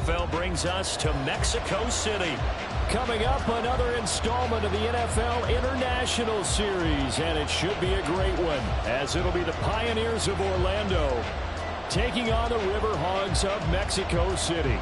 NFL brings us to Mexico City. Coming up, another installment of the NFL International Series, and it should be a great one, as it'll be the Pioneers of Orlando taking on the River Hogs of Mexico City.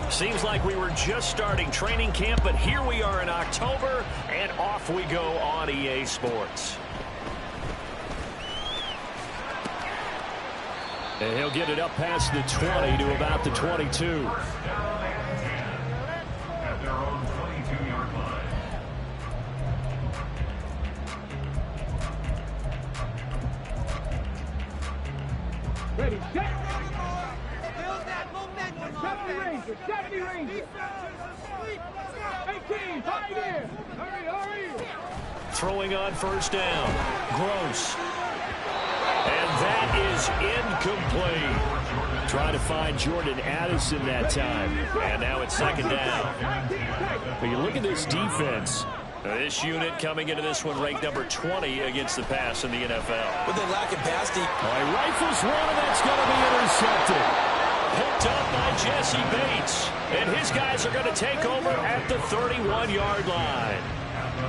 Seems like we were just starting training camp, but here we are in October, and off we go on EA Sports. And he'll get it up past the 20 to about the 22. At their own 22-yard line. Ready, set. 70 Rangers. 18, right here. Hurry. Throwing on first down. Gross. And that is incomplete. Trying to find Jordan Addison that time. And now it's second down. But you look at this defense. This unit coming into this one ranked number 20 against the pass in the NFL. But they lack in pass deep. He rifles one, and that's going to be intercepted. Picked up by Jesse Bates. And his guys are going to take over at the 31-yard line.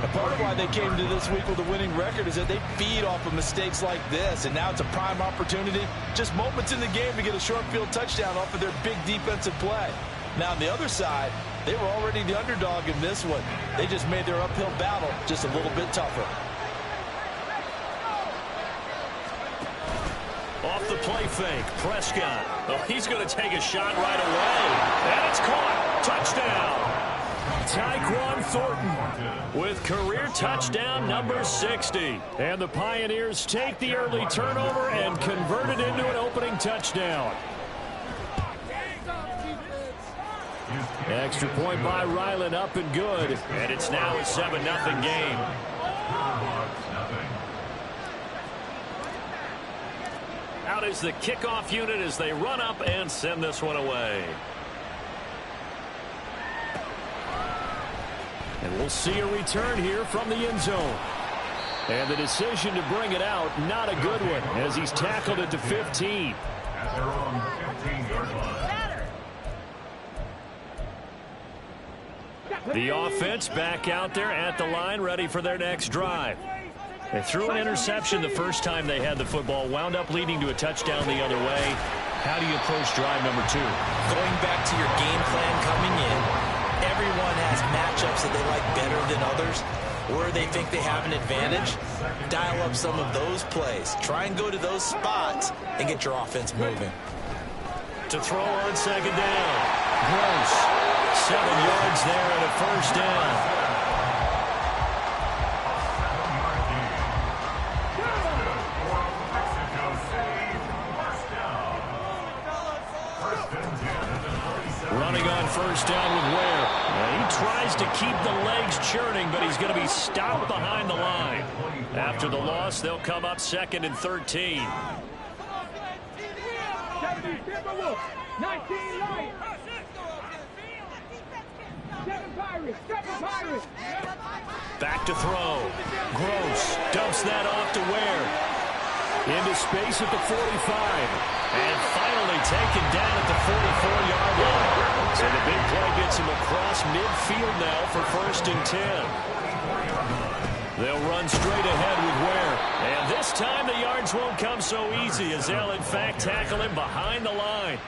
A part of why they came to this week with a winning record is that they feed off of mistakes like this. And now it's a prime opportunity. Just moments in the game to get a short field touchdown off of their big defensive play. Now on the other side, they were already the underdog in this one. They just made their uphill battle just a little bit tougher. Off the play fake, Prescott. Oh, he's going to take a shot right away. And it's caught. Touchdown. Tyquan Thornton with career touchdown number 60. And the Pioneers take the early turnover and convert it into an opening touchdown. Extra point by Ryland, up and good. And it's now a 7-0 game. Out is the kickoff unit as they run up and send this one away. And we'll see a return here from the end zone. And the decision to bring it out, not a good one, as he's tackled at the 15. At their own 15-yard line. The offense back out there at the line, ready for their next drive. They threw an interception the first time they had the football, wound up leading to a touchdown the other way. How do you approach drive number 2? Going back to your game plan coming in, everyone has matchups that they like better than others, where they think they have an advantage. Dial up some of those plays. Try and go to those spots and get your offense moving. To throw on second down. Gross. 7 yards there and a first down. Running on first down with Ware. He tries to keep the legs churning, but he's going to be stopped behind the line. After the loss, they'll come up 2nd and 13. 19 Lions. 7 Pirates. Back to throw. Gross dumps that off to Ware. Into space at the 45. And finally taken down at the 44-yard line. So the big play gets him across midfield now for 1st and 10. They'll run straight ahead with Ware. And this time the yards won't come so easy, as they'll in fact tackle him behind the line.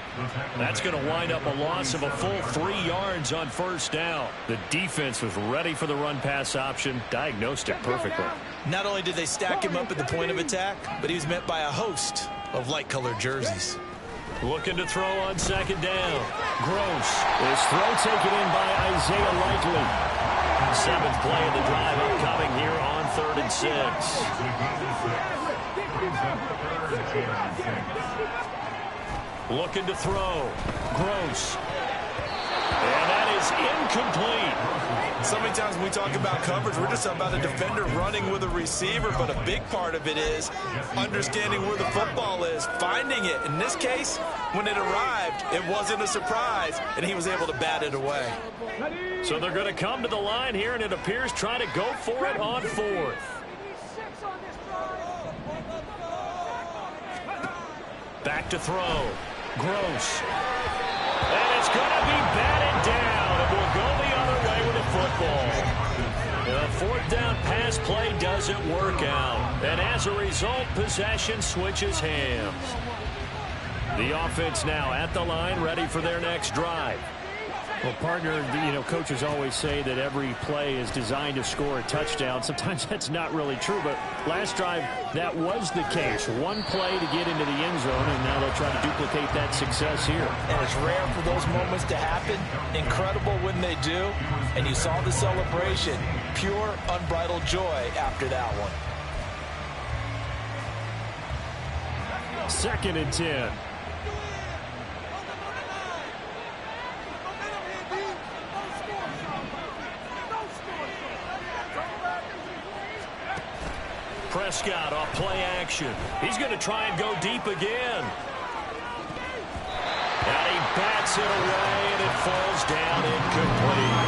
That's going to wind up a loss of a full 3 yards on first down. The defense was ready for the run-pass option, diagnosed it perfectly. Not only did they stack him up at the point of attack, but he was met by a host of light-colored jerseys. Looking to throw on second down. Gross. His throw taken in by Isaiah Likely. 7th play of the drive upcoming here on 3rd and 6. Looking to throw. Gross. And that is is incomplete. So many times when we talk about coverage, we're just about a defender running with a receiver, but a big part of it is understanding where the football is, finding it. In this case, when it arrived, it wasn't a surprise, and he was able to bat it away. So they're going to come to the line here, and it appears trying to go for it on fourth. Back to throw. Gross. And it's going to be batted down. It will go the other way with the football. The fourth down pass play doesn't work out. And as a result, possession switches hands. The offense now at the line, ready for their next drive. Well, partner, you know, coaches always say that every play is designed to score a touchdown. Sometimes that's not really true, but last drive, that was the case. One play to get into the end zone, and now they'll try to duplicate that success here. And it's rare for those moments to happen. Incredible when they do. And you saw the celebration. Pure, unbridled joy after that one. 2nd and 10. Prescott off play action. He's going to try and go deep again. And he bats it away, and it falls down incomplete.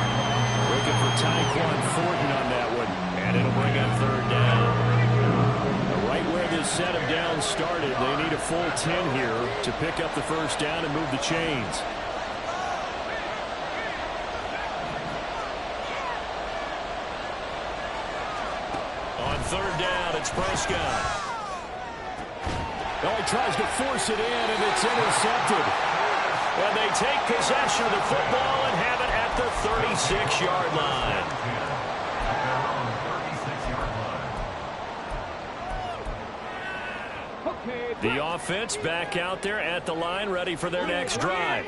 Looking for Tyquan Thornton on that one, and it'll bring up 3rd down. Right where this set of downs started, they need a full 10 here to pick up the 1st down and move the chains. On 3rd down, it's Prescott. Oh, he tries to force it in, and it's intercepted. And they take possession of the football and have it at the 36-yard line. The offense back out there at the line, ready for their next drive.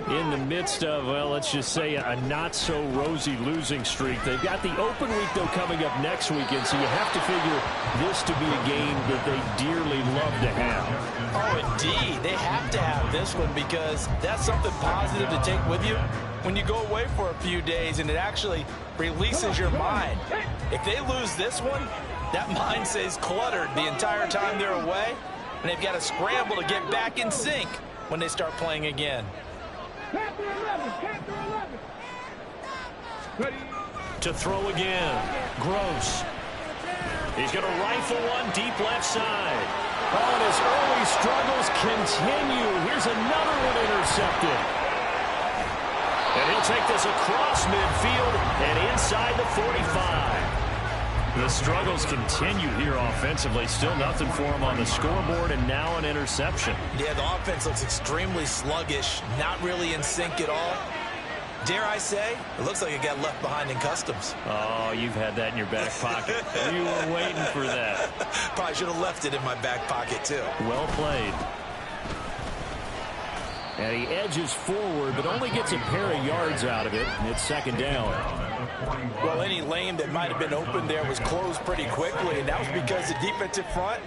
In the midst of, well, let's just say a not-so-rosy losing streak. They've got the open week, though, coming up next weekend, so you have to figure this to be a game that they dearly love to have. Oh, indeed. They have to have this one because that's something positive to take with you when you go away for a few days, and it actually releases your mind. If they lose this one, that mind stays cluttered the entire time they're away, and they've got to scramble to get back in sync when they start playing again. To throw again. Gross. He's going to rifle one deep left side. Oh, and his early struggles continue. Here's another one intercepted. And he'll take this across midfield and inside the 45. The struggles continue here offensively. Still nothing for him on the scoreboard, and now an interception. Yeah, the offense looks extremely sluggish, not really in sync at all. Dare I say, it looks like it got left behind in customs. Oh, you've had that in your back pocket. You were waiting for that. Probably should have left it in my back pocket, too. Well played. And he edges forward, but only gets a pair of yards out of it. It's 2nd down. Well, any lane that might have been open there was closed pretty quickly, and that was because the defensive front,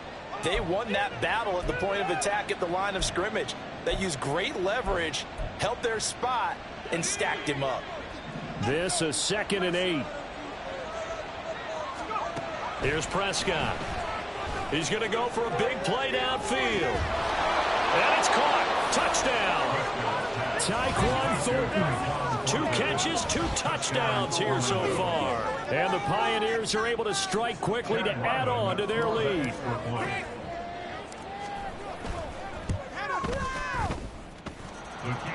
they won that battle at the point of attack at the line of scrimmage. They used great leverage, held their spot, and stacked him up. This is 2nd and 8. Here's Prescott. He's going to go for a big play downfield. And it's caught. Touchdown. Tyquan Thornton. 2 catches, 2 touchdowns here so far. And the Pioneers are able to strike quickly to add on to their lead.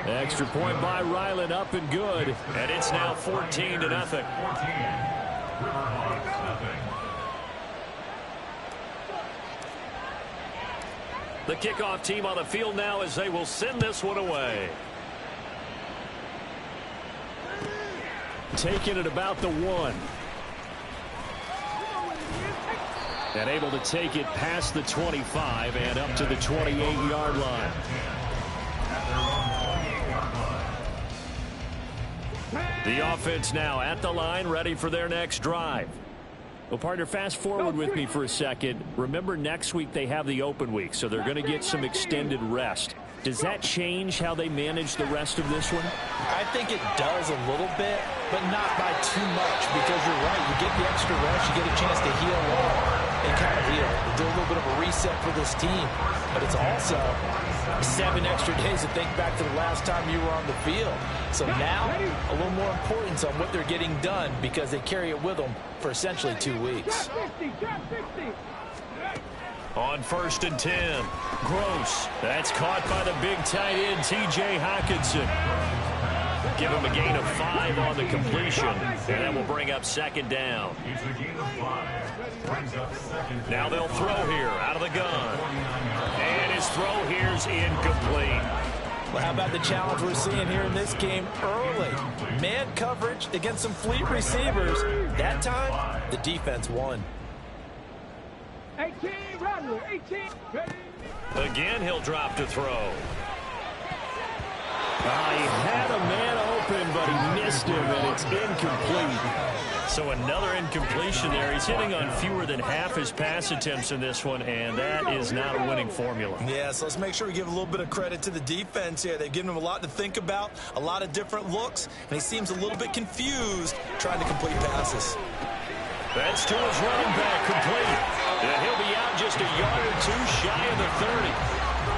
Extra point by Ryland, up and good. And it's now 14-0. The kickoff team on the field now as they will send this one away. Taking it about the 1. And able to take it past the 25 and up to the 28-yard line. The offense now at the line, ready for their next drive. Well, partner, fast forward with me for a second. Remember, next week they have the open week, so they're going to get some extended rest. Does that change how they manage the rest of this one? I think it does a little bit, but not by too much, because you're right. You get the extra rest, you get a chance to heal up and kind of heal. Do a little bit of a reset for this team. But it's also 7 extra days to think back to the last time you were on the field. So now, a little more importance on what they're getting done because they carry it with them for essentially 2 weeks. On 1st and 10, Gross. That's caught by the big tight end, T.J. Hockenson. Give him a gain of 5 on the completion, and that will bring up 2nd down. It's a gain of 5. Brings up 2nd. Now they'll throw here out of the gun. And his throw here's incomplete. Well, how about the challenge we're seeing here in this game early? Man coverage against some fleet receivers. That time, the defense won. 18, run, 18. Again, he'll drop to throw. He had a man open, but he missed him, and it's incomplete. So another incompletion there. He's hitting on fewer than half his pass attempts in this one, and that is not a winning formula. Yeah, so let's make sure we give a little bit of credit to the defense here. They've given him a lot to think about, a lot of different looks, and he seems a little bit confused trying to complete passes. That's to his running back, complete. And he'll be out just a yard or 2 shy of the 30.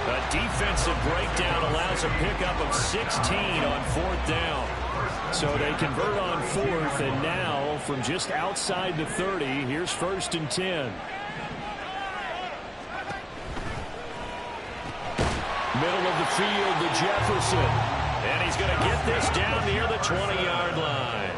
A defensive breakdown allows a pickup of 16 on 4th down. So they convert on 4th, and now from just outside the 30, here's 1st and 10. Middle of the field to Jefferson. And he's going to get this down near the 20-yard line.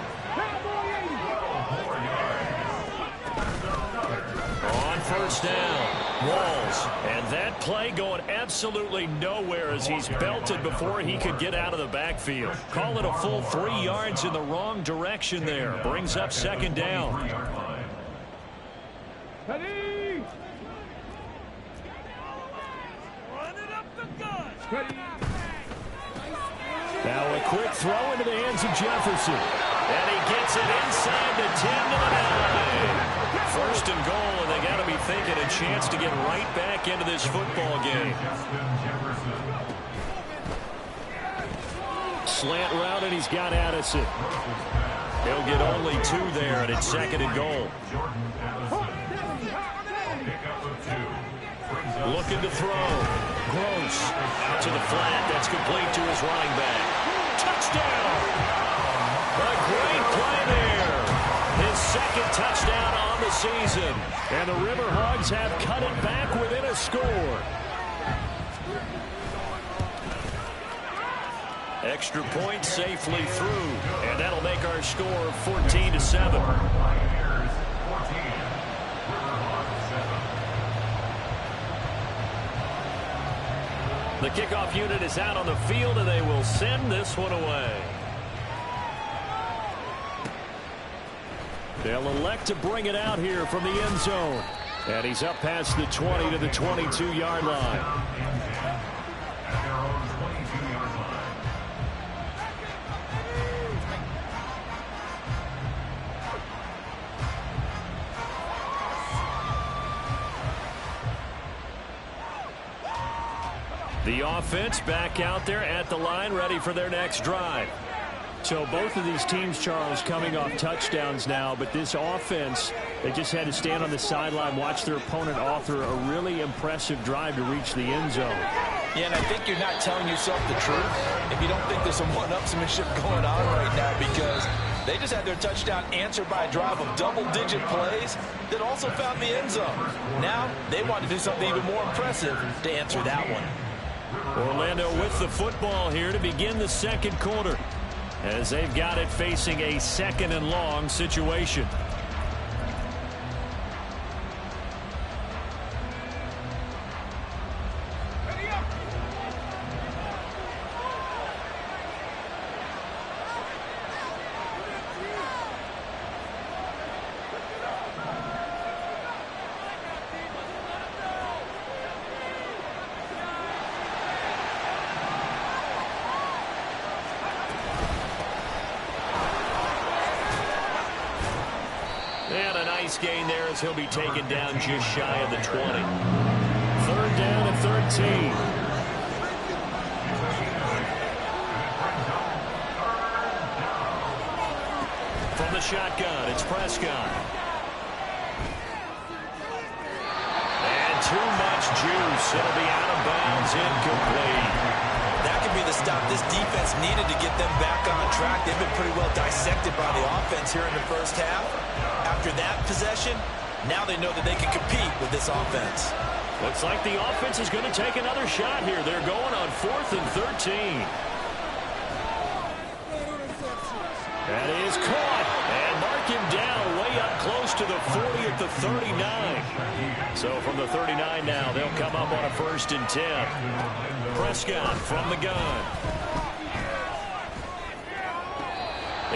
On 1st down, Walls. And that play going absolutely nowhere as he's belted before he could get out of the backfield. Call it a full 3 yards in the wrong direction there. Brings up 2nd down. Ready? Run it up the gun. Ready? Now a quick throw into the hands of Jefferson. And he gets it inside the 10 to the 9. 1st and goal, and they got to be thinking a chance to get right back into this football game. Slant route, and he's got Addison. He'll get only 2 there, and it's 2nd and goal. Looking to throw. Gross out to the flat. That's complete to his running back. Touchdown! A great play there. His 2nd touchdown on the season. And the Riverhogs have cut it back within a score. Extra point safely through. And that'll make our score 14-7. The kickoff unit is out on the field, and they will send this one away. They'll elect to bring it out here from the end zone. And he's up past the 20 to the 22-yard line. At their own 22-yard line. The offense back out there at the line, ready for their next drive. So both of these teams, Charles, coming off touchdowns now, but this offense, they just had to stand on the sideline, watch their opponent author a really impressive drive to reach the end zone. Yeah, and I think you're not telling yourself the truth if you don't think there's some one-upsmanship going on right now, because they just had their touchdown answered by a drive of double-digit plays that also found the end zone. Now they want to do something even more impressive to answer that one. Orlando with the football here to begin the 2nd quarter, as they've got it facing a 2nd and long situation. Gain there as he'll be taken down just shy of the 20. 3rd down and 13. shotgun. It's Prescott. And too much juice. It'll be out of bounds, incomplete. That could be the stop this defense needed to get them back on track. They've been pretty well dissected by the offense here in the first half. After that possession, now they know that they can compete with this offense. Looks like the offense is going to take another shot here. They're going on 4th and 13. That is caught. And mark him down way up close to the 40 at the 39. So from the 39 now, they'll come up on a 1st and 10. Prescott from the gun.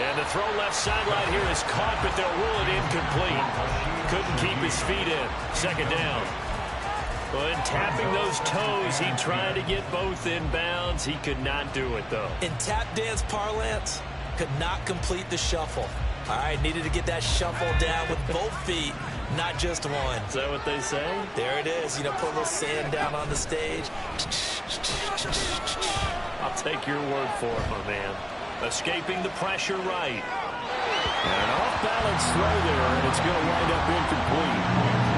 And the throw left sideline here is caught, but they'll rule it incomplete. Couldn't keep his feet in. 2nd down. And tapping those toes, he tried to get both in bounds. He could not do it, though. In tap dance parlance, could not complete the shuffle. All right, needed to get that shuffle down with both feet, not just one. Is that what they say? There it is. You know, put a little sand down on the stage. I'll take your word for it, my man. Escaping the pressure right. An off-balance throw there, and it's going to wind up incomplete.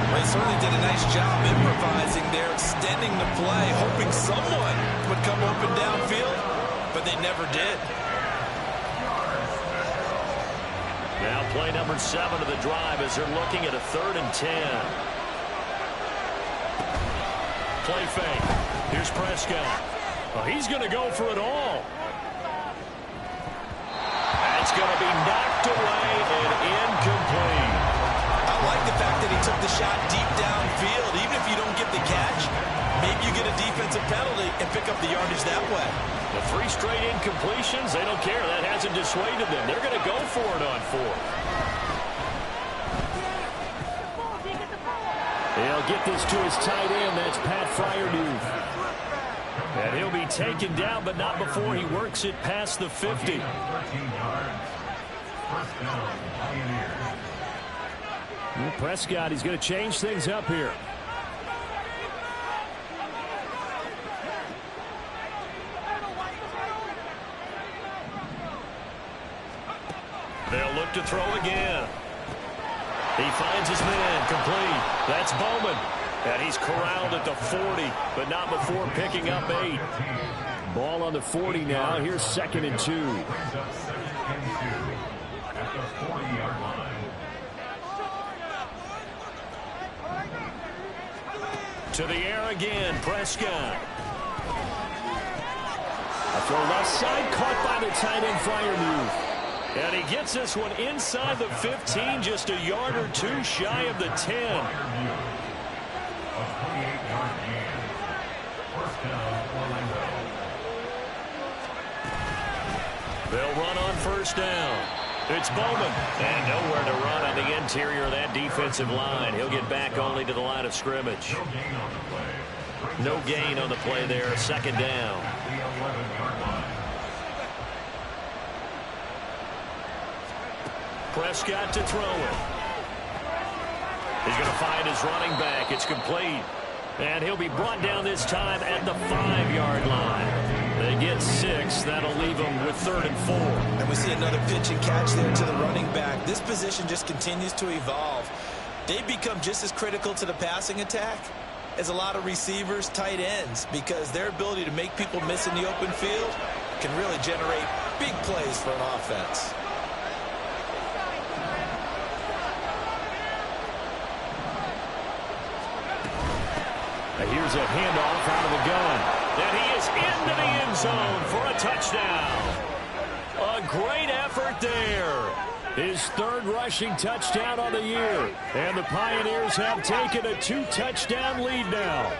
Well, they certainly did a nice job improvising there, extending the play, hoping someone would come open downfield, but they never did. Now play number 7 of the drive as they're looking at a 3rd and 10. Play fake. Here's Prescott. Oh, he's going to go for it all. That's going to be knocked away and incomplete. I like the fact that he took the shot deep downfield. Even if you don't get the catch, maybe you get a defensive penalty and pick up the yardage that way. The 3 straight incompletions, they don't care. That hasn't dissuaded them. They're going to go for it on 4th. He'll get this to his tight end. That's Pat Fryermuth. And he'll be taken down, but not before he works it past the 50. Prescott, he's going to change things up here. They'll look to throw again. He finds his man, complete. That's Bowman. And he's corralled at the 40, but not before picking up 8. Ball on the 40 now. Here's 2nd and 2. At the 40-yard line. To the air again, Prescott. A throw left side, caught by the tight end, Fryermuth. And he gets this one inside the 15, just a yard or 2 shy of the 10. A 28-yard gain. 1st down, Orlando. They'll run on 1st down. It's Bowman. And nowhere to run on the interior of that defensive line. He'll get back only to the line of scrimmage. No gain on the play. No gain on the play there. 2nd down. The 11-yard line. Prescott to throw it. He's going to find his running back. It's complete. And he'll be brought down this time at the 5-yard line. They get 6. That'll leave them with 3rd and 4. And we see another pitch and catch there to the running back. This position just continues to evolve. They've become just as critical to the passing attack as a lot of receivers, tight ends, because their ability to make people miss in the open field can really generate big plays for an offense. Here's a handoff out of the gun. And he is into the end zone for a touchdown. A great effort there. His 3rd rushing touchdown on the year. And the Pioneers have taken a 2-touchdown lead now.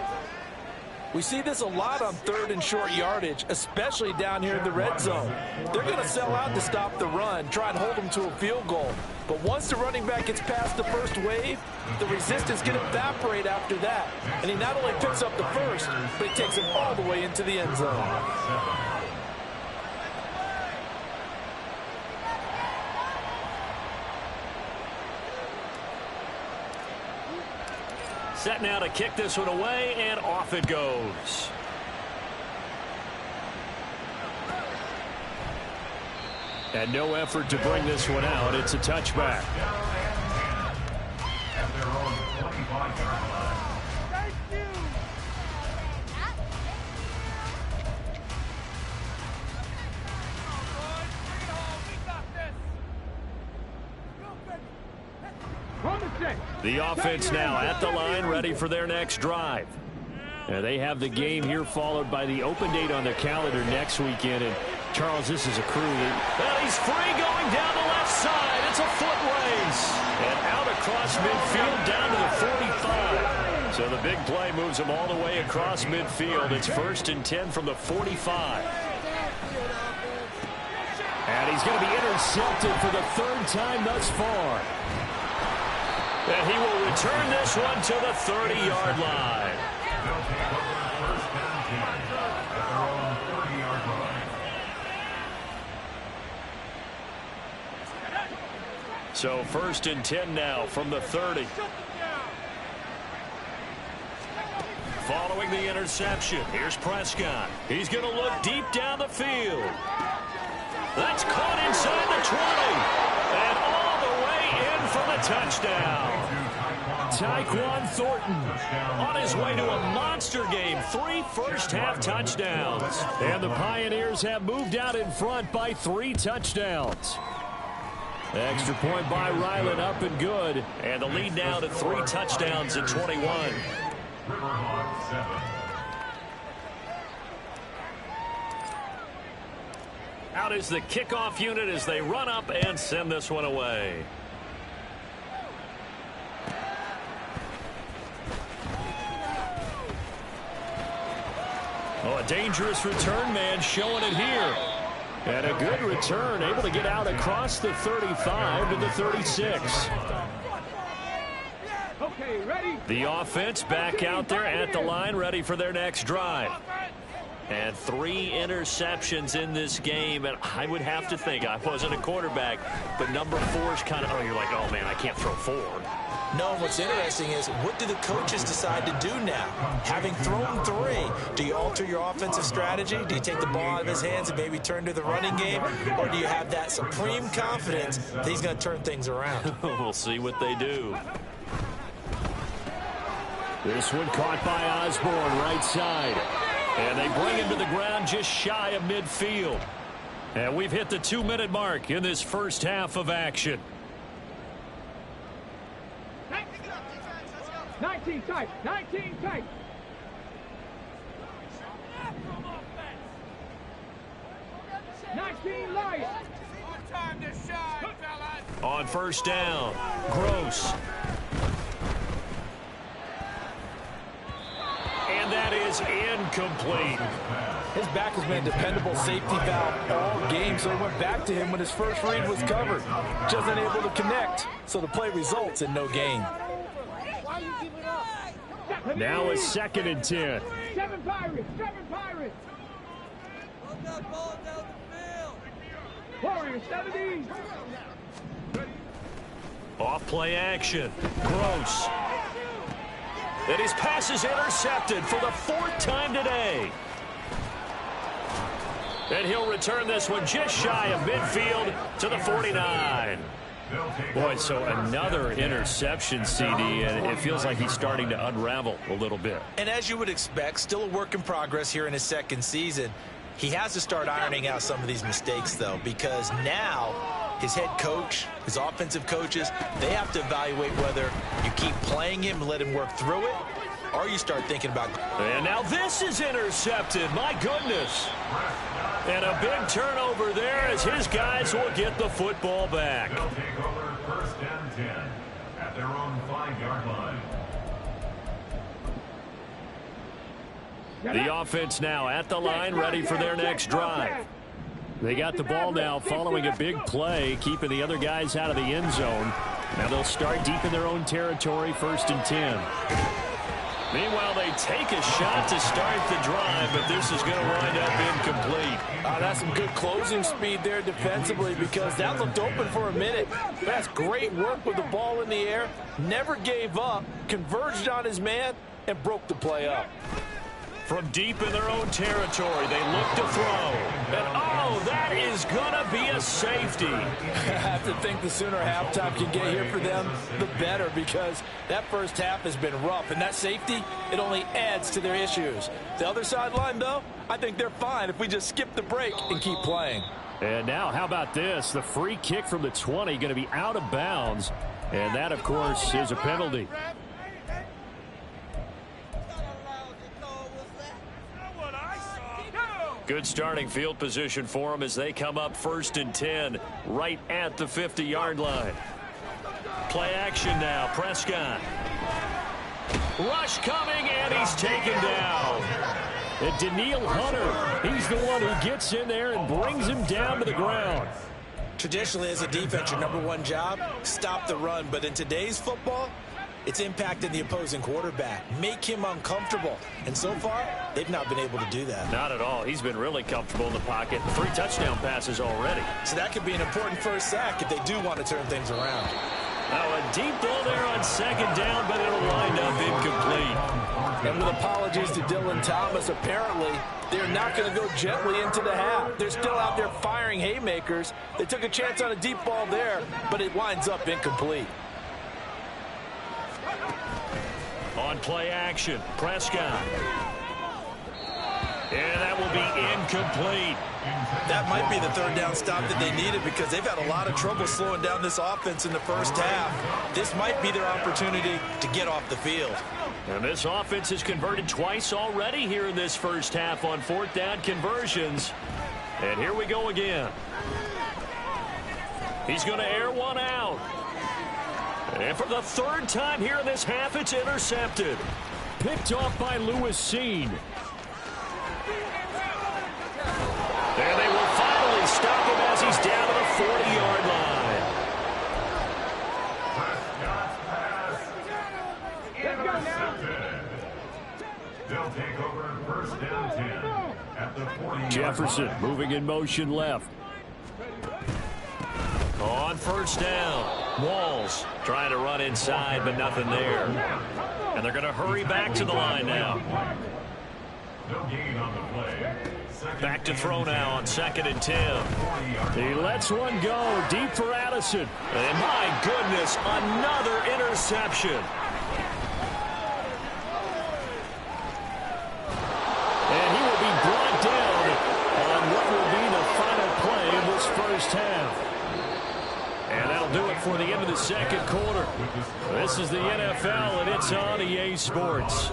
We see this a lot on 3rd and short yardage, especially down here in the red zone. They're going to sell out to stop the run, try and hold them to a field goal. But once the running back gets past the first wave, the resistance can evaporate after that. And he not only picks up the first, but he takes it all the way into the end zone. Set now to kick this one away, and off it goes. And no effort to bring this one out. It's a touchback. At their own 25-yard line. Thank you. The offense now at the line, ready for their next drive. And they have the game here followed by the open date on their calendar next weekend. And Charles, this is a crew. Well, he's free going down the left side. It's a foot race. And out across midfield down to the 45. So the big play moves him all the way across midfield. It's 1st and 10 from the 45. And he's going to be intercepted for the 3rd time thus far. And he will return this one to the 30-yard line. They'll take over 1st and 10 at their own 30-yard line. So 1st and 10 now from the 30. Following the interception, here's Prescott. He's going to look deep down the field. That's caught inside the 20. And all the way in for the touchdown. Tyquan Thornton on his way to a monster game. 3 first-half touchdowns. And the Pioneers have moved out in front by 3 touchdowns. Extra point by Ryland, up and good. And the lead now to 3 touchdowns at 21. Riverhawks 7. Out is the kickoff unit as they run up and send this one away. Oh, a dangerous return man showing it here. And a good return, able to get out across the 35 to the 36. Okay, ready? The offense back out there at the line, ready for their next drive. And 3 interceptions in this game, and I would have to think, I wasn't a quarterback, but number 4 is kind of, oh, you're like, oh, man, I can't throw 4. No, what's interesting is, what do the coaches decide to do now? Having thrown 3, do you alter your offensive strategy? Do you take the ball out of his hands and maybe turn to the running game? Or do you have that supreme confidence that he's going to turn things around? We'll see what they do. This one caught by Osborne, right side. And they bring him to the ground just shy of midfield. And we've hit the 2-minute mark in this first half of action. 19 tight, 19 tight. Light. Time to shine, fellas. On first down, Gross. And that is incomplete. His back has been a dependable safety valve all game, so he went back to him when his first read was covered. Just unable to connect, so the play results in no gain. Now it's 2nd and 10. 7 Pirates, 7 Pirates. Warriors, 70. Off play action. Gross. And his pass is intercepted for the 4th time today. And he'll return this one just shy of midfield to the 49. Boy, so another interception, CD, and it feels like he's starting to unravel a little bit. And as you would expect, still a work in progress here in his 2nd season. He has to start ironing out some of these mistakes, though, because now his head coach, his offensive coaches, they have to evaluate whether you keep playing him and let him work through it, or you start thinking about... And now this is intercepted. My goodness. And a big turnover there as his guys will get the football back. They'll take over 1st and 10 at their own 5-yard line. The offense now at the line, ready for their next drive. They got the ball now following a big play, keeping the other guys out of the end zone. Now they'll start deep in their own territory, 1st and 10. Meanwhile, they take a shot to start the drive, but this is going to wind up incomplete. That's some good closing speed there defensively, because that looked open for a minute. That's great work with the ball in the air. Never gave up, converged on his man, and broke the play up. From deep in their own territory, they look to throw. And, oh, that is going to be a safety. I have to think the sooner halftime can get here for them, the better, because that first half has been rough. And that safety, it only adds to their issues. The other sideline, though, I think they're fine if we just skip the break and keep playing. And now, how about this? The free kick from the 20 going to be out of bounds. And that, of course, is a penalty. Good starting field position for them as they come up 1st and 10 right at the 50-yard line. Play action now. Prescott. Rush coming, and he's taken down. And Daniil Hunter, he's the one who gets in there and brings him down to the ground. Traditionally, as a defense, your number one job, stop the run. But in today's football, it's impacting the opposing quarterback. Make him uncomfortable. And so far, they've not been able to do that. Not at all. He's been really comfortable in the pocket. 3 touchdown passes already. So that could be an important first sack if they do want to turn things around. Now a deep ball there on 2nd down, but it'll wind up incomplete. And with apologies to Dylan Thomas, apparently they're not going to go gently into the half. They're still out there firing haymakers. They took a chance on a deep ball there, but it winds up incomplete. On play action, Prescott. And that will be incomplete. That might be the 3rd down stop that they needed because they've had a lot of trouble slowing down this offense in the first half. This might be their opportunity to get off the field. And this offense has converted twice already here in this first half on 4th down conversions. And here we go again. He's going to air one out. And for the 3rd time here in this half, it's intercepted. Picked off by Lewis Seen. And they will finally stop him as he's down to the 40-yard line. Intercepted. They'll take over 1st and 10 at the 40-yard Jefferson line. moving in motion left. On 1st down, Walls trying to run inside, but nothing there. And they're going to hurry back to the line now. No gain on the play. Back to throw now on 2nd and 10. He lets one go deep for Addison. And my goodness, another interception. And he will be brought down on what will be the final play of this first half. And that'll do it for the end of the 2nd quarter. This is the NFL, and it's on EA Sports.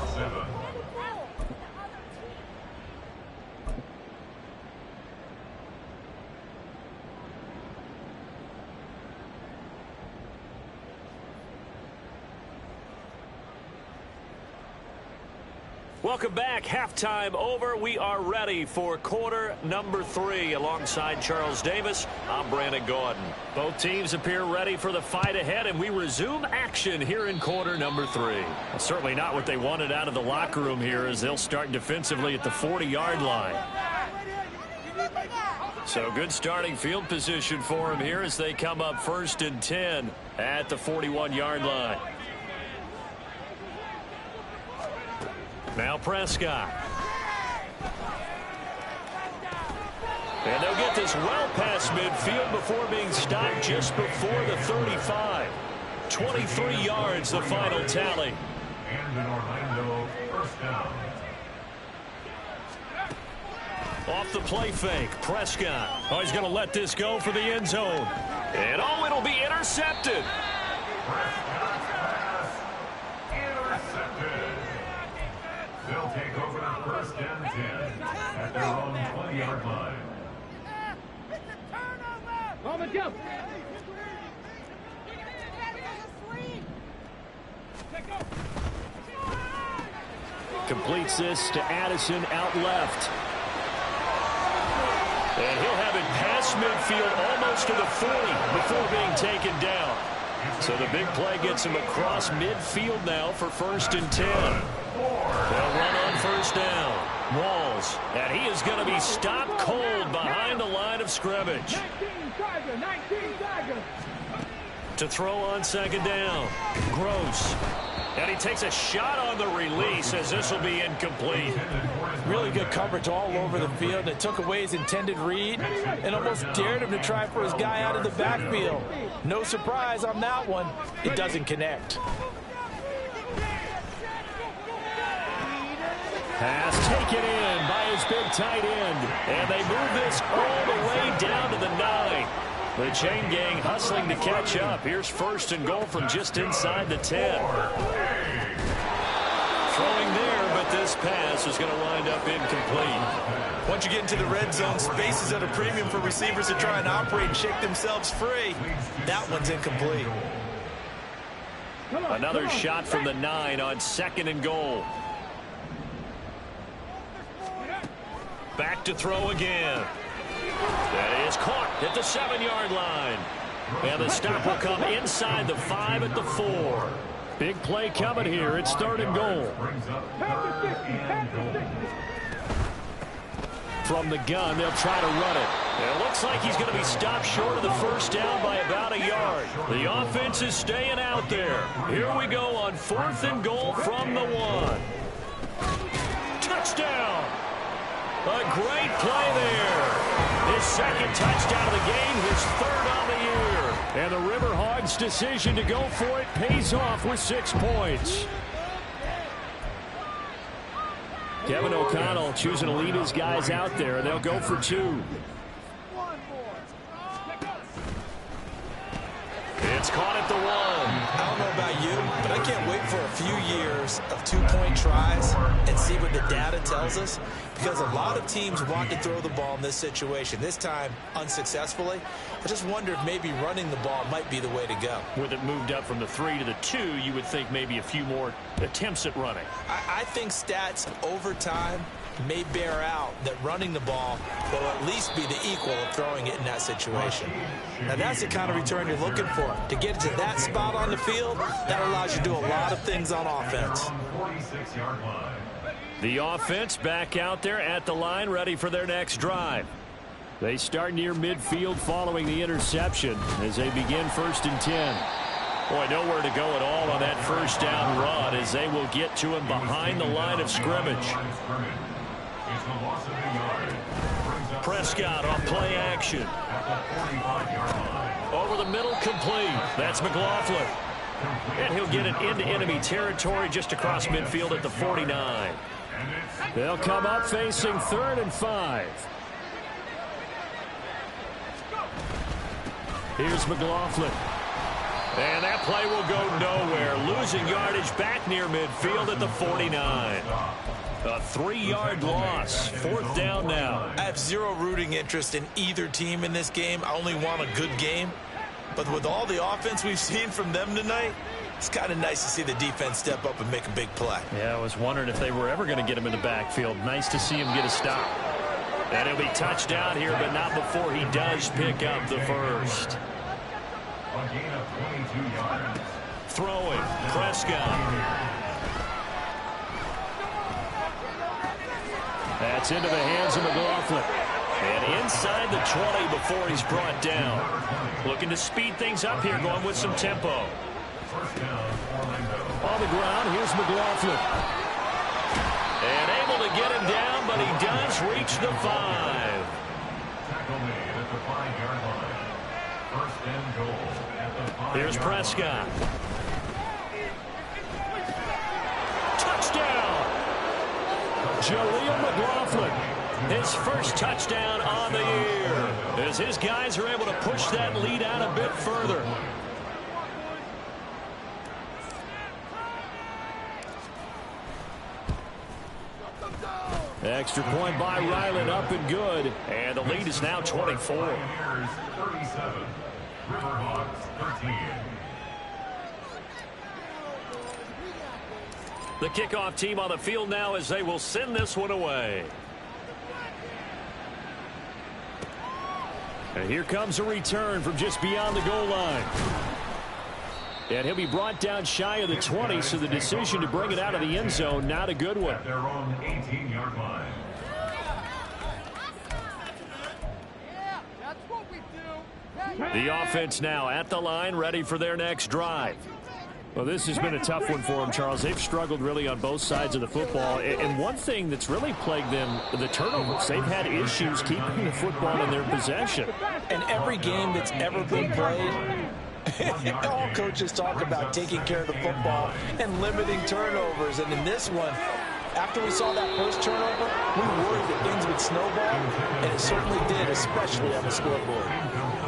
Welcome back. Halftime over. We are ready for quarter number 3. Alongside Charles Davis, I'm Brandon Gordon. Both teams appear ready for the fight ahead, and we resume action here in quarter number 3. Well, certainly not what they wanted out of the locker room here as they'll start defensively at the 40-yard line. So good starting field position for them here as they come up 1st and 10 at the 41-yard line. Now Prescott. And they'll get this well past midfield before being stopped just before the 35. 23 yards, the final tally. And in Orlando, 1st down. Off the play fake, Prescott. Oh, he's going to let this go for the end zone. And oh, it'll be intercepted. Prescott's pass intercepted. They'll take over 1st and 10 at their own 20-yard line. Completes this to Addison out left. And he'll have it past midfield almost to the 40 before being taken down. So the big play gets him across midfield now for 1st and 10. They'll run on 1st down. Walls. And he is going to be stopped cold behind the line of scrimmage. To throw on 2nd down. Gross. And he takes a shot on the release as this will be incomplete. Really good coverage all over the field. It took away his intended read and almost dared him to try for his guy out of the backfield. No surprise on that one. It doesn't connect. Pass taken in by his big tight end. And they move this all the way down to the 9. The chain gang hustling to catch up. Here's 1st and goal from just inside the 10. Throwing there, but this pass is going to wind up incomplete. Once you get into the red zone, space is at a premium for receivers to try and operate and shake themselves free. That one's incomplete. Another shot from the 9 on 2nd and goal. Back to throw again. That is caught at the 7-yard line. And the stop will come inside the 5 at the 4. Big play coming here. It's 3rd and goal. From the gun, they'll try to run it. It looks like he's going to be stopped short of the 1st down by about a yard. The offense is staying out there. Here we go on 4th and goal from the 1. Touchdown! A great play there. His 2nd touchdown of the game, his 3rd on the year. And the Riverhogs' decision to go for it pays off with 6 points. Kevin O'Connell choosing to lead his guys out there. They'll go for 2. It's caught at the 1. I don't know about you, but I can't wait for a few years of 2-point tries and see what the data tells us, because a lot of teams want to throw the ball in this situation. This time, unsuccessfully. I just wonder if maybe running the ball might be the way to go. With it moved up from the 3 to the 2, you would think maybe a few more attempts at running. I think stats over time may bear out that running the ball will at least be the equal of throwing it in that situation. Now, that's the kind of return you're looking for. To get to that spot on the field, that allows you to do a lot of things on offense. The offense back out there at the line, ready for their next drive. They start near midfield following the interception as they begin 1st and 10. Boy, nowhere to go at all on that 1st down run as they will get to him behind the line of scrimmage. Prescott on play action. Over the middle, complete. That's McLaughlin. And he'll get it into enemy territory just across midfield at the 49. They'll come up facing 3rd and 5. Here's McLaughlin. And that play will go nowhere. Losing yardage back near midfield at the 49. A 3-yard loss. 4th down now. I have zero rooting interest in either team in this game. I only want a good game. But with all the offense we've seen from them tonight, it's kind of nice to see the defense step up and make a big play. Yeah, I was wondering if they were ever going to get him in the backfield. Nice to see him get a stop. And he'll be touchdown here, but not before he does pick up the 1st. Throwing, Prescott. That's into the hands of McLaughlin. And inside the 20 before he's brought down. Looking to speed things up here, going with some tempo. On the ground, here's McLaughlin. And able to get him down, but he does reach the 5. Here's Prescott. Touchdown! Jaleel McLaughlin, his 1st touchdown on the year, as his guys are able to push that lead out a bit further. Extra point by Ryland, up and good, and the lead is now 24. The kickoff team on the field now as they will send this one away. And here comes a return from just beyond the goal line. And he'll be brought down shy of the 20, so the decision to bring it out of the end zone, not a good one. Their own 18-yard line. That's what we do. The offense now at the line, ready for their next drive. Well, this has been a tough one for them, Charles. They've struggled really on both sides of the football. And one thing that's really plagued them, the turnovers. They've had issues keeping the football in their possession. And every game that's ever been played, all coaches talk about taking care of the football and limiting turnovers. And in this one, after we saw that first turnover, we worried that things would snowball, and it certainly did, especially on the scoreboard.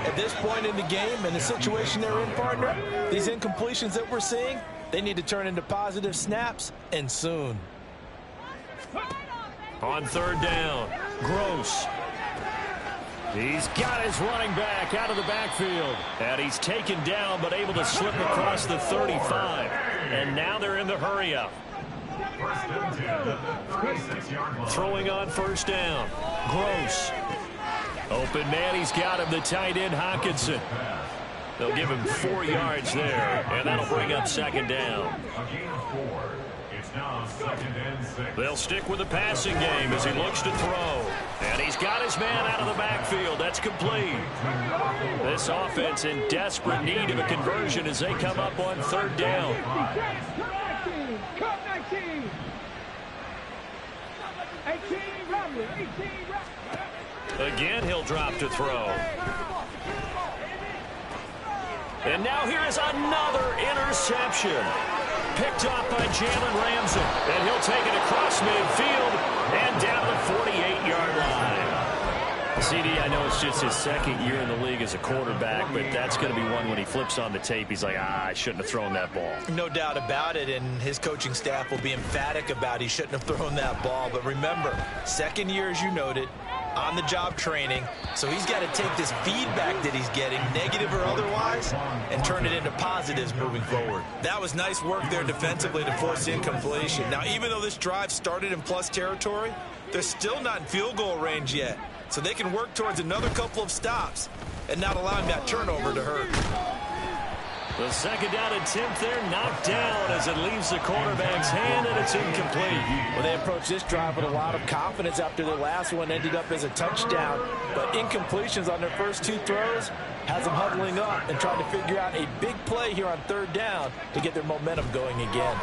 At this point in the game and the situation they're in, partner, these incompletions that we're seeing, they need to turn into positive snaps, and soon. On third down, Gross. He's got his running back out of the backfield. And he's taken down but able to slip across the 35. And now they're in the hurry-up. Throwing on first down, Gross. Open man, he's got him, the tight end, Hawkinson. They'll give him 4 yards there, and that'll bring up second down. They'll stick with the passing game as he looks to throw. And he's got his man out of the backfield. That's complete. This offense in desperate need of a conversion as they come up on third down. Again, he'll drop to throw. And now here is another interception. Picked off by Jalen Ramsey. And he'll take it across midfield and down the 48-yard line. CD, I know it's just his second year in the league as a quarterback, but that's going to be one when he flips on the tape. He's like, I shouldn't have thrown that ball. No doubt about it, and his coaching staff will be emphatic about he shouldn't have thrown that ball. But remember, second year, as you noted, on-the-job training, so he's got to take this feedback that he's getting, negative or otherwise, and turn it into positives moving forward. That was nice work there defensively to force incompletion. Now, even though this drive started in plus territory, they're still not in field goal range yet, so they can work towards another couple of stops and not allowing that turnover to hurt. The second down attempt there knocked down as it leaves the quarterback's hand, and it's incomplete. Well, they approached this drive with a lot of confidence after their last one ended up as a touchdown. But incompletions on their first 2 throws has them huddling up and trying to figure out a big play here on third down to get their momentum going again.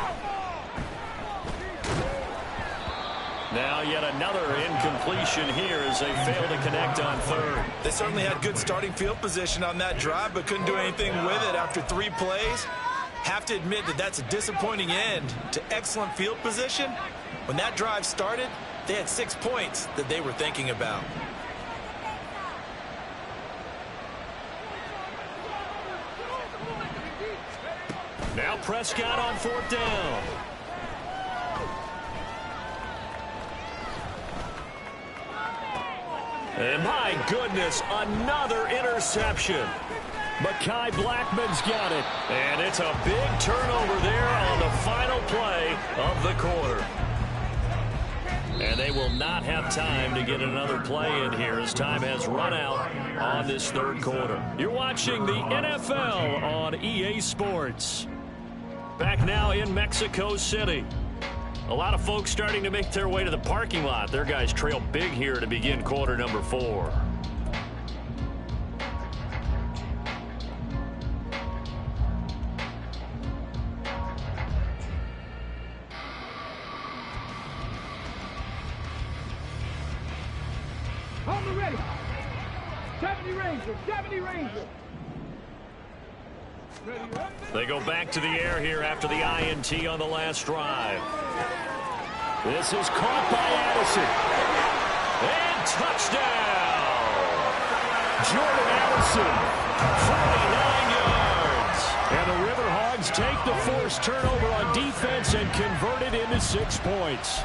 Now yet another incompletion here as they fail to connect on third. They certainly had good starting field position on that drive, but couldn't do anything with it after 3 plays. Have to admit that that's a disappointing end to excellent field position. When that drive started, they had 6 points that they were thinking about. Now Prescott on fourth down. And my goodness, another interception. Mekhi Blackman's got it. And it's a big turnover there on the final play of the quarter. And they will not have time to get another play in here as time has run out on this third quarter. You're watching the NFL on EA Sports. Back now in Mexico City. A lot of folks starting to make their way to the parking lot. Their guys trail big here to begin quarter number 4. On the ready. 70 Ranger, 70 Ranger. They go back to the air here after the INT on the last drive. This is caught by Addison. And touchdown! Jordan Addison, 49 yards. And the Riverhogs take the forced turnover on defense and convert it into 6 points.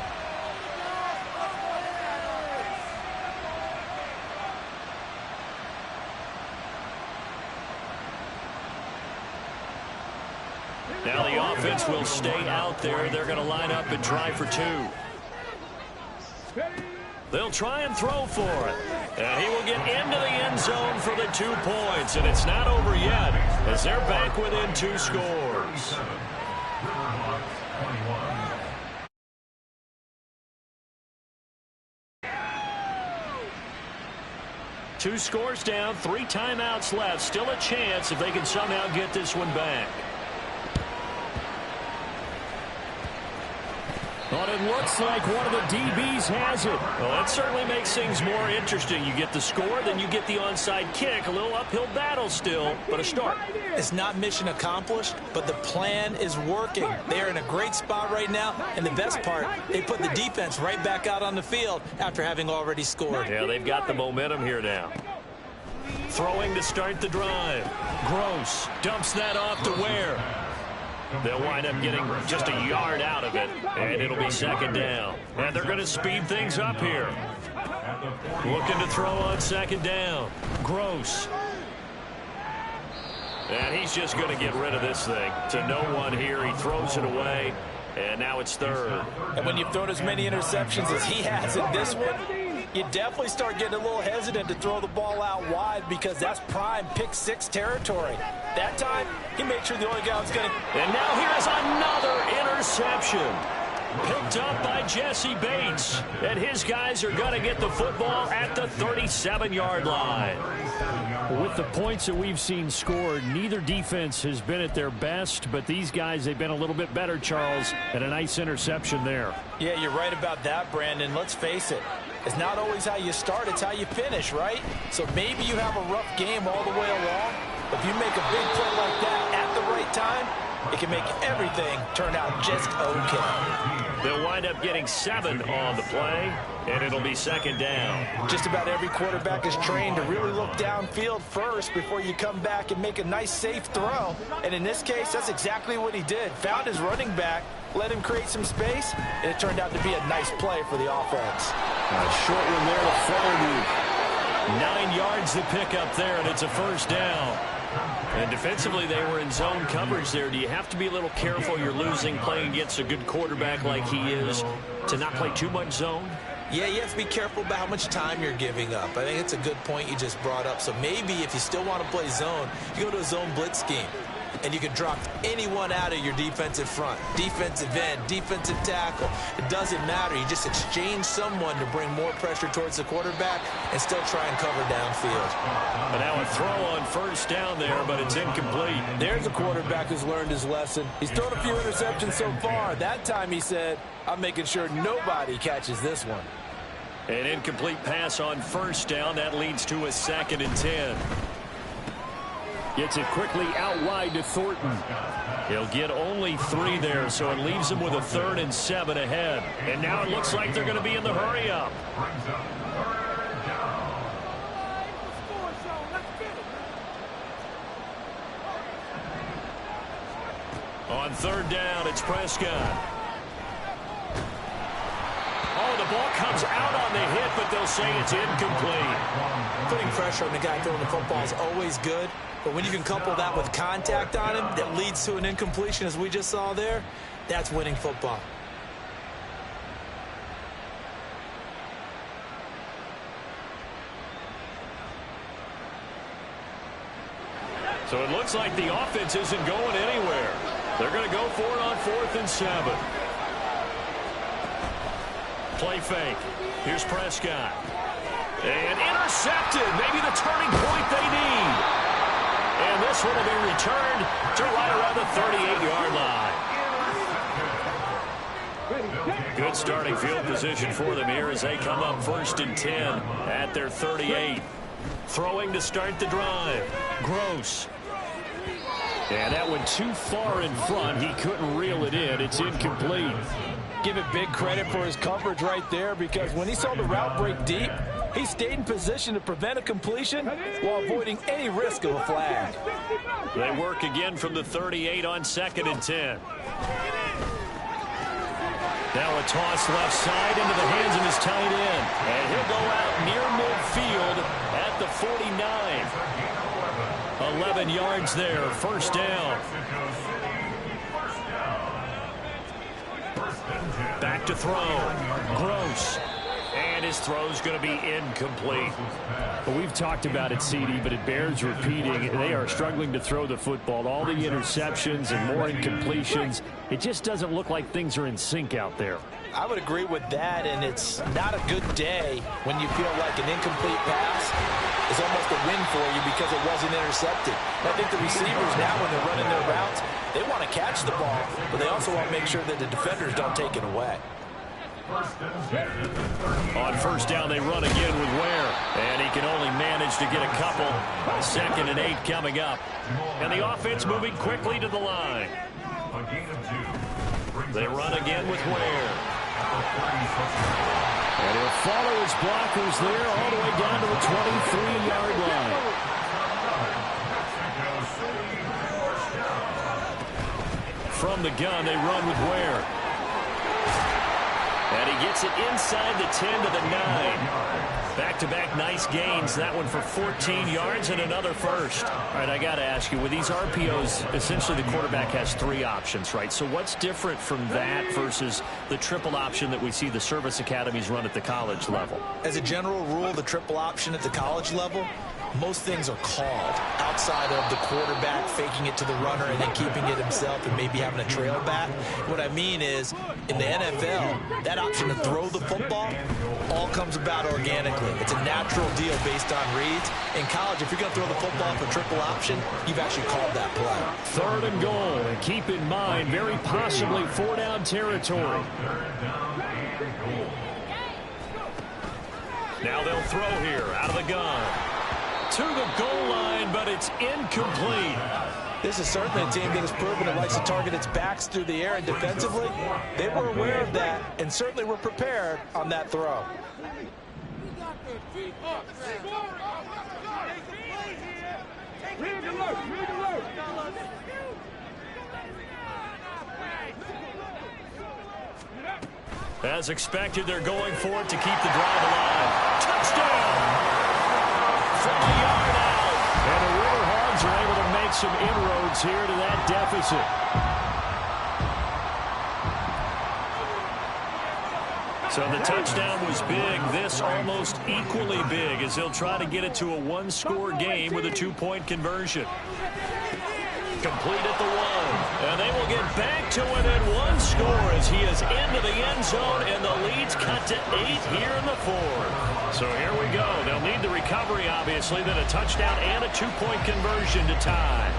Now the offense will stay out there. They're going to line up and try for 2. They'll try and throw for it. And he will get into the end zone for the 2 points. And it's not over yet as they're back within 2 scores. Two scores down, 3 timeouts left. Still a chance if they can somehow get this one back. But it looks like one of the DBs has it. Well, that certainly makes things more interesting. You get the score, then you get the onside kick. A little uphill battle still, but a start. It's not mission accomplished, but the plan is working. They're in a great spot right now, and the best part, they put the defense right back out on the field after having already scored. Yeah, they've got the momentum here now. Throwing to start the drive. Gross dumps that off to Ware. They'll wind up getting just a yard out of it, and it'll be second down. And they're going to speed things up here. Looking to throw on second down. Gross. And he's just going to get rid of this thing. To no one here. He throws it away, and now it's third. And when you've thrown as many interceptions as he has in this one, you definitely start getting a little hesitant to throw the ball out wide because that's prime pick six territory. That time, he made sure the only guy was going to... And now here's another interception. Picked up by Jesse Bates. And his guys are going to get the football at the 37-yard line. With the points that we've seen scored, neither defense has been at their best, but these guys, they've been a little bit better, Charles, and a nice interception there. Yeah, you're right about that, Brandon. Let's face it. It's not always how you start, it's how you finish, right? So maybe you have a rough game all the way along, but if you make a big play like that at the right time, it can make everything turn out just okay. They'll wind up getting 7 on the play, and it'll be second down. Just about every quarterback is trained to really look downfield first before you come back and make a nice, safe throw. And in this case, that's exactly what he did. Found his running back, let him create some space, and it turned out to be a nice play for the offense. A short one there to Foley. 9 yards to pick up there, and it's a first down. And defensively, they were in zone coverage there. Do you have to be a little careful? You're losing playing against a good quarterback like he is to not play too much zone? Yeah, you have to be careful about how much time you're giving up. I think it's a good point you just brought up. So maybe if you still want to play zone, you go to a zone blitz scheme. And you can drop anyone out of your defensive front. Defensive end, defensive tackle. It doesn't matter. You just exchange someone to bring more pressure towards the quarterback and still try and cover downfield. But now a throw on first down there, but it's incomplete. There's a quarterback who's learned his lesson. He's thrown a few interceptions so far. That time he said, I'm making sure nobody catches this one. An incomplete pass on first down. That leads to a 2nd and 10. Gets it quickly out wide to Thornton. He'll get only 3 there, so it leaves him with a 3rd and 7 ahead. And now it looks like they're going to be in the hurry-up. On 3rd down, it's Prescott. Oh, the ball comes out on the hit, but they'll say it's incomplete. Putting pressure on the guy throwing the football is always good, but when you can couple that with contact on him that leads to an incompletion, as we just saw there, that's winning football. So it looks like the offense isn't going anywhere. They're going to go for it on 4th and 7. Play fake. Here's Prescott. And intercepted. Maybe the turning point they need. And this one will be returned to right around the 38-yard line. Good starting field position for them here as they come up 1st and 10 at their 38. Throwing to start the drive. Gross. And that went too far in front. He couldn't reel it in. It's incomplete. Give it big credit for his coverage right there, because when he saw the route break deep, he stayed in position to prevent a completion while avoiding any risk of a flag. They work again from the 38 on 2nd and 10. Now a toss left side into the hands of his tight end. And he'll go out near midfield at the 49. 11 yards there, 1st down. Back to throw. Gross. And his throw's going to be incomplete. Well, we've talked about it, CD, but it bears repeating. They are struggling to throw the football. All the interceptions and more incompletions. It just doesn't look like things are in sync out there. I would agree with that, and it's not a good day when you feel like an incomplete pass is almost a win for you because it wasn't intercepted. And I think the receivers now, when they're running their routes, they want to catch the ball, but they also want to make sure that the defenders don't take it away. On first down, they run again with Ware. And he can only manage to get a couple. 2nd and 8 coming up. And the offense moving quickly to the line. They run again with Ware. And he'll follow his blockers there all the way down to the 23-yard line. From the gun, they run with Ware. And he gets it inside the 10 to the 9. Back-to-back nice gains. That one for 14 yards and another first. All right, I got to ask you, with these RPOs, essentially the quarterback has 3 options, right? So what's different from that versus the triple option that we see the service academies run at the college level? As a general rule, the triple option at the college level, most things are called outside of the quarterback faking it to the runner and then keeping it himself and maybe having a trail back. What I mean is, in the NFL, that option to throw the football all comes about organically. It's a natural deal based on reads. In college, if you're going to throw the football for triple option, you've actually called that play. 3rd and goal. And keep in mind, very possibly 4-down territory. Now they'll throw here out of the gun. To the goal line, but it's incomplete. This is certainly a team that has proven it likes to target its backs through the air, and defensively, they were aware of that and certainly were prepared on that throw. As expected, they're going for it to keep the drive alive. Touchdown! From the yard out. And the Riverhogs are able to make some inroads here to that deficit. So the touchdown was big. This almost equally big as they'll try to get it to a 1-score game with a 2-point conversion. Complete at the 1. And they will get back to within 1 score as he is into the end zone, and the lead's cut to 8 here in the 4th. So here we go. They'll need the recovery, obviously, then a touchdown and a 2-point conversion to tie.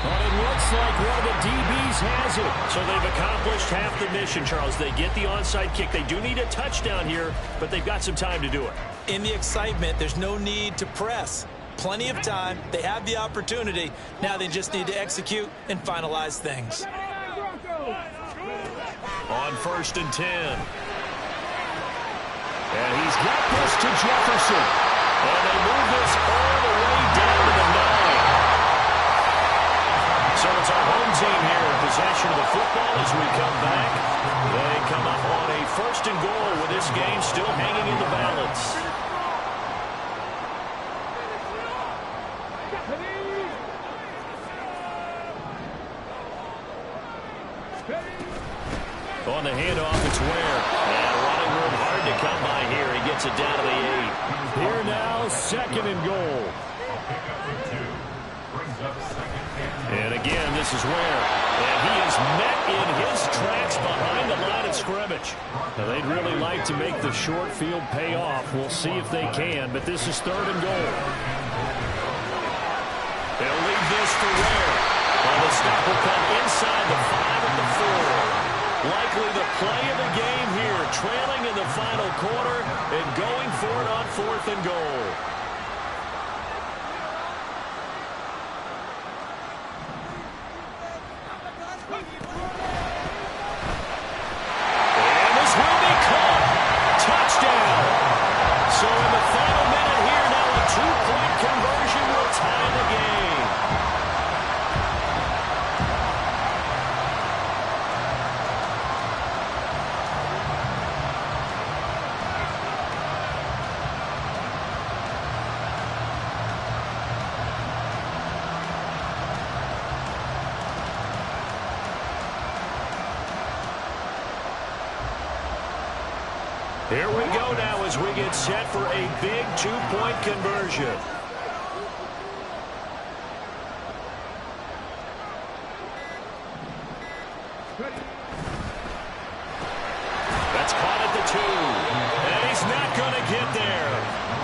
But it looks like one of the DBs has it. So they've accomplished half the mission, Charles. They get the onside kick. They do need a touchdown here, but they've got some time to do it. In the excitement, there's no need to press. Plenty of time. They have the opportunity. Now they just need to execute and finalize things. On 1st and 10. And he's got this to Jefferson. And they move this all the way down to the 9. So it's our home team here in possession of the football as we come back. They come up on a 1st and goal with this game still hanging in the balance. On the handoff, it's Ware. And running room hard to come by here. He gets it down to the 8. Here now, 2nd and goal. And again, this is Ware. And he is met in his tracks behind the line of scrimmage. Now, they'd really like to make the short field pay off. We'll see if they can, but this is 3rd and goal. They'll leave this for Ware. Well, the stop will come inside the 5 at the 4. Likely the play of the game here, trailing in the final quarter and going for it on 4th and goal. And this will be caught. Touchdown. So in the final minute here, now a 2-point conversion will tie the game. Here we go now as we get set for a big 2-point conversion. That's caught at the 2. And he's not going to get there.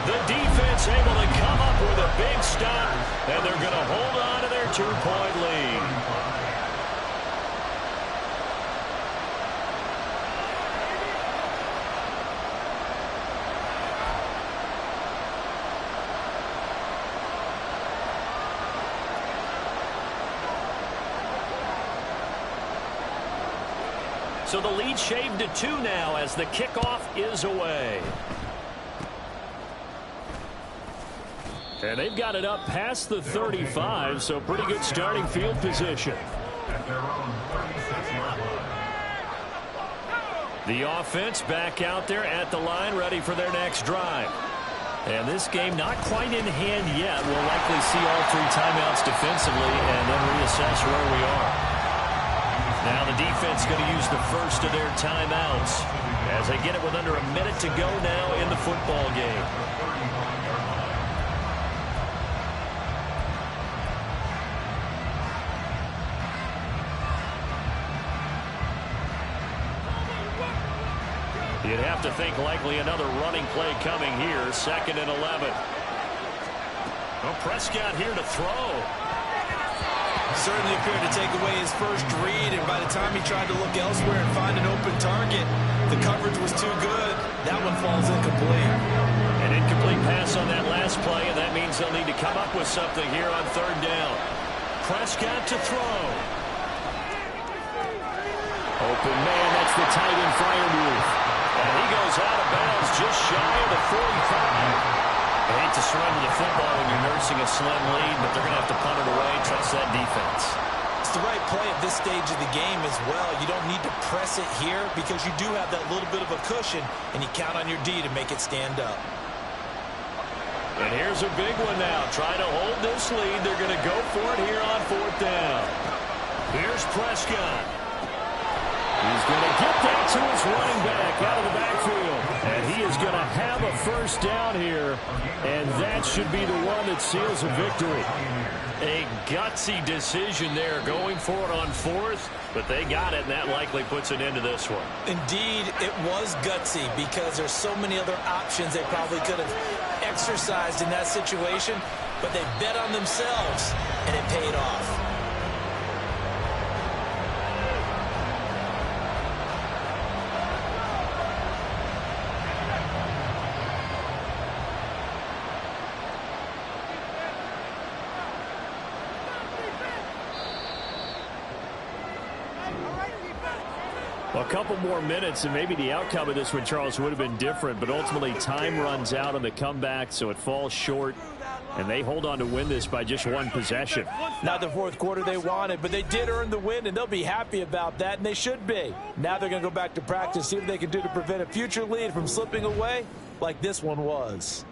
The defense able to come up with a big stop, and they're going to hold on to their 2-point lead. So the lead shaved to 2 now as the kickoff is away. And they've got it up past the 35, so pretty good starting field position. At their own 36-yard line. The offense back out there at the line, ready for their next drive. And this game not quite in hand yet. We'll likely see all 3 timeouts defensively and then reassess where we are. Now the defense going to use the first of their timeouts as they get it with under a minute to go now in the football game. You'd have to think likely another running play coming here. 2nd and 11. Well, Prescott here to throw. Certainly appeared to take away his first read, and by the time he tried to look elsewhere and find an open target, the coverage was too good. That one falls incomplete. An incomplete pass on that last play, and that means they'll need to come up with something here on 3rd down. Prescott to throw. Open man, that's the tight end Freiermuth. And he goes out of bounds just shy of the 45. I hate to surrender the football when you're nursing a slim lead, but they're going to have to punt it away. Trust that defense. It's the right play at this stage of the game as well. You don't need to press it here because you do have that little bit of a cushion, and you count on your D to make it stand up. And here's a big one now. Trying to hold this lead. They're going to go for it here on 4th down. Here's Prescott. He's going to get that to his running back out of the backfield. And he is going to have a first down here. And that should be the one that seals a victory. A gutsy decision there going for it on 4th. But they got it, and that likely puts an end to this one. Indeed, it was gutsy because there's so many other options they probably could have exercised in that situation. But they bet on themselves, and it paid off. A couple more minutes, and maybe the outcome of this one, Charles, would have been different. But ultimately, time runs out on the comeback, so it falls short. And they hold on to win this by just 1 possession. Not the 4th quarter they wanted, but they did earn the win, and they'll be happy about that, and they should be. Now they're going to go back to practice, see what they can do to prevent a future lead from slipping away like this one was.